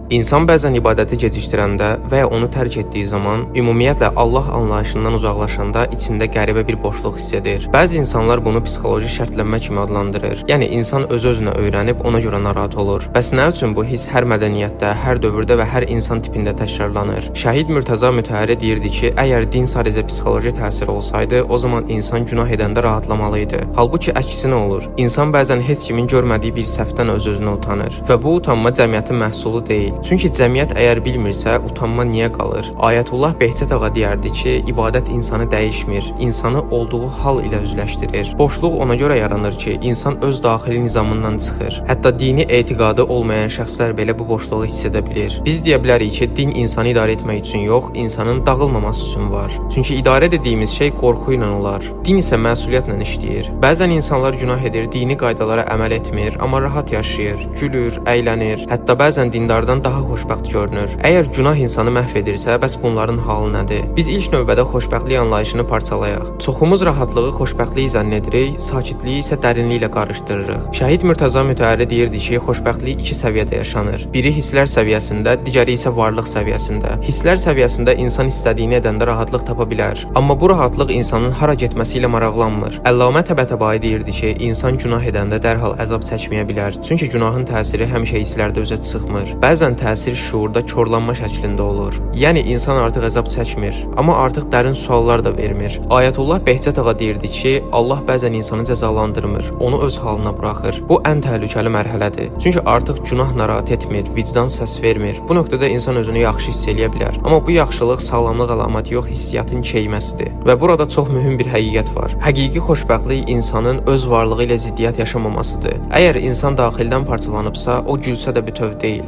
İnsan bəzən ibadəti gecikdirəndə və ya onu tərk etdiyi zaman, ümumiyyətlə Allah anlayışından uzaqlaşanda içində qəribə bir boşluq hiss edir. Bəzi insanlar bunu psixoloji şərtlənmə kimi adlandırır. Yəni insan öz-özünə öyrənib ona görə narahat olur. Bəs nə üçün bu hiss hər mədəniyyətdə, hər dövrdə və hər insan tipində təkrarlanır? Şəhid Mürtəza Mütəhhəri deyirdi ki, əgər din sadəcə psixoloji təsir olsaydı, o zaman insan günah edəndə rahatlamalı idi. Halbuki əksinə olur. İnsan bəzən heç kimin görmədiyi bir səhvdən öz-özünə utanır. Və bu utanma cəmiyyətin məhsulu deyil. Çünki cəmiyyət əgər bilmirsə, utanma niyə qalır? Ayətullah Behçət ağa deyərdi ki, ibadət insanı dəyişmir, insanı olduğu hal ilə üzləşdirir. Boşluq ona görə yaranır ki, insan öz daxili nizamından çıxır. Hətta dini etiqadı olmayan şəxslər belə bu boşluğu hiss edə bilir. Biz deyə bilərik ki, din insanı idarə etmək üçün yox, insanın dağılmaması üçün var. Çünki idarə dediyimiz şey qorxu ilə olar. Din isə məsuliyyətlə işləyir. Bəzən insanlar günah edir, dini qaydalara əməl etmir, amma rahat yaşayır, gülür, əylənir, hətta bəzən dindardan daha xoşbəxt görünür. Əgər günah insanı məhv edirsə, bəs bunların halı nədir? Biz ilk növbədə xoşbəxtlik anlayışını parçalayaq. Çoxumuz rahatlığı xoşbəxtlik zənn edirik, sakitliyi isə dərinliklə qarışdırırıq. Şəhid Mürtəza Mütəhhəri deyirdi ki, xoşbəxtlik iki səviyyədə yaşanır. Biri hisslər səviyyəsində, digəri isə varlıq səviyyəsində. Hisslər səviyyəsində insan istədiyini edəndə rahatlıq tapa bilər. Amma bu rahatlıq insanın hara getməsi ilə maraqlanmır. Əllamə Təbətəbai deyirdi ki, insan günah edəndə dərhal əzab çəkməyə bilər. Çünki günahın təsiri həmişə hisslərdə üzə çıxmır. Bəzən təsir şuurda korlanma şəklində olur. Yəni insan artıq əzab çəkmir, amma artıq dərin suallar da vermir. Ayətullah Behçət ağa deyirdi ki, Allah bəzən insanı cəzalandırmır, onu öz halına buraxır. Bu ən təhlükəli mərhələdir. Çünki artıq günah narahat etmir, vicdan səs vermir. Bu nöqtədə insan özünü yaxşı hiss eləyə bilər. Amma bu yaxşılıq sağlamlıq əlaməti yox, hissiyatın keyməsidir. Və burada çox mühüm bir həqiqət var. Həqiqi xoşbəxtlik insanın öz varlığı ilə ziddiyyət yaşamamasıdır. Əgər insan daxildən parçalanıbsa, o gülsə də bütöv deyil.